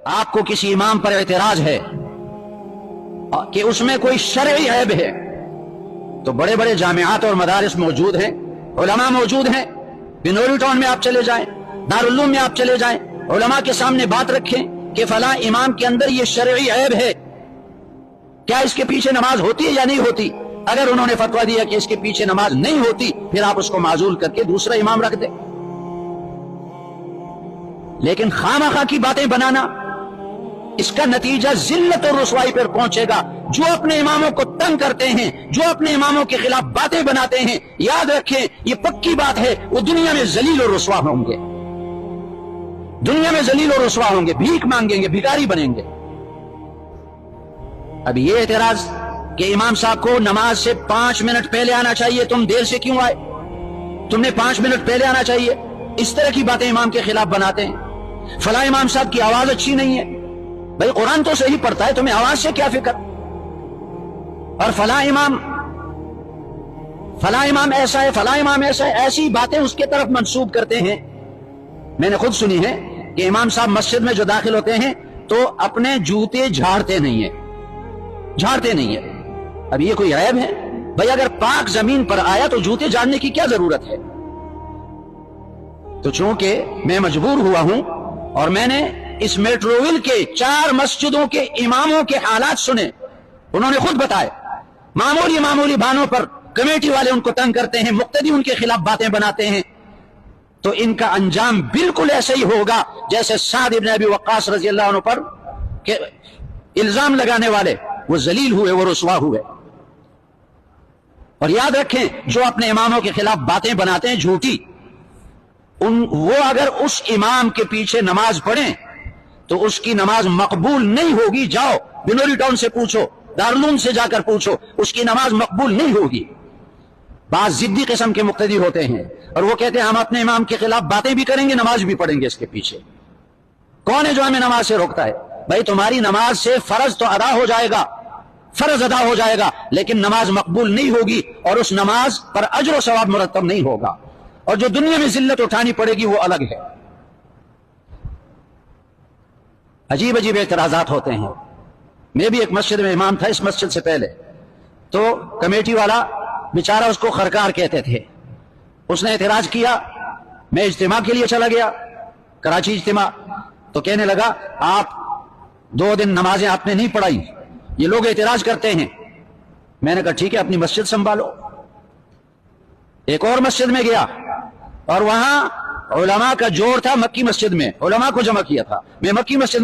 آپ کو کسی امام پر اعتراض ہے کہ اس میں کوئی شرعی عیب ہے تو بڑے بڑے جامعات اور مدارس موجود ہیں، علماء موجود ہیں. بنوری ٹاؤن میں آپ چلے جائیں، دارالعلوم میں آپ چلے جائیں، علماء کے سامنے بات رکھیں کہ فلاں امام کے اندر یہ شرعی عیب ہے، کیا اس کے پیچھے نماز ہوتی ہے یا نہیں ہوتی؟ اگر انہوں نے فتویٰ دیا کہ اس کے پیچھے نماز نہیں ہوتی، پھر آپ اس کو معزول کر کے دوسرا امام رکھ دیں. لیکن خواہ کی باتیں بنانا، اس کا نتیجہ ذلت اور رسوائی پر پہنچے گا. جو اپنے اماموں کو تنگ کرتے ہیں، جو اپنے اماموں کے خلاف باتیں بناتے ہیں، یاد رکھیں یہ پکی بات ہے، وہ دنیا میں ذلیل اور رسوا ہوں گے. دنیا میں ذلیل اور رسوا ہوں گے، بھیک مانگیں گے، بھکاری بنیں گے. اب یہ اعتراض کہ امام صاحب کو نماز سے 5 منٹ پہلے آنا چاہیے، تم دیر سے کیوں آئے؟ تم نے 5 منٹ پہلے آنا چاہیے. اس طرح کی باتیں امام کے خلاف بناتے ہیں. فلاں امام صاحب کی آواز اچھی نہیں ہے. بھئی قرآن تو صحیح پڑھتا ہے، تمہیں آواز سے کیا فکر؟ اور فلاں امام ایسا ہے، فلاں امام ایسا ہے، ایسی باتیں اس کے طرف منسوب کرتے ہیں. میں نے خود سنی ہے کہ امام صاحب مسجد میں جو داخل ہوتے ہیں تو اپنے جوتے جھاڑتے نہیں ہیں. اب یہ کوئی عیب ہے؟ بھئی اگر پاک زمین پر آیا تو جوتے جھاڑنے کی کیا ضرورت ہے؟ تو چونکہ میں مجبور ہوا ہوں اور میں نے اس میٹروول کے 4 مسجدوں کے اماموں کے حالات سنے، انہوں نے خود بتائے معمولی بانوں پر کمیٹی والے ان کو تنگ کرتے ہیں، مقتدی ان کے خلاف باتیں بناتے ہیں، تو ان کا انجام بالکل ایسا ہی ہوگا جیسے سعد ابن ابی وقاص رضی اللہ عنہ پر کہ الزام لگانے والے وہ ذلیل ہوئے، وہ رسوا ہوئے. اور یاد رکھیں جو اپنے اماموں کے خلاف باتیں بناتے ہیں جھوٹی، وہ اگر اس امام کے پیچھے نماز پڑھیں تو اس کی نماز مقبول نہیں ہوگی. جاؤ بنوری ٹاؤن سے پوچھو، دارالعلوم سے جا کر پوچھو، اس کی نماز مقبول نہیں ہوگی. بعض ضدی قسم کے مقتدی ہوتے ہیں اور وہ کہتے ہیں ہم اپنے امام کے خلاف باتیں بھی کریں گے، نماز بھی پڑھیں گے اس کے پیچھے. کون ہے جو ہمیں نماز سے روکتا ہے؟ بھائی تمہاری نماز سے فرض تو ادا ہو جائے گا، فرض ادا ہو جائے گا، لیکن نماز مقبول نہیں ہوگی اور اس نماز پر اجر و ثواب مرتب نہیں ہوگا. اور جو دنیا میں ذلت اٹھانی پڑے گی وہ الگ ہے. عجیب اعتراضات ہوتے ہیں. میں بھی ایک مسجد میں امام تھا، اس مسجد سے پہلے، تو کمیٹی والا بیچارہ اس کو خرکار کہتے تھے. اس نے اعتراض کیا، میں اجتماع کے لیے چلا گیا، کراچی اجتماع، تو کہنے لگا آپ 2 دن نمازیں آپ نے نہیں پڑھائی، یہ لوگ اعتراض کرتے ہیں. میں نے کہا ٹھیک ہے اپنی مسجد سنبھالو. ایک اور مسجد میں گیا اور وہاں علماء کا جوڑ تھا، مکی مسجد میں علماء کو جمع کیا تھا. میں مکی مسجد میں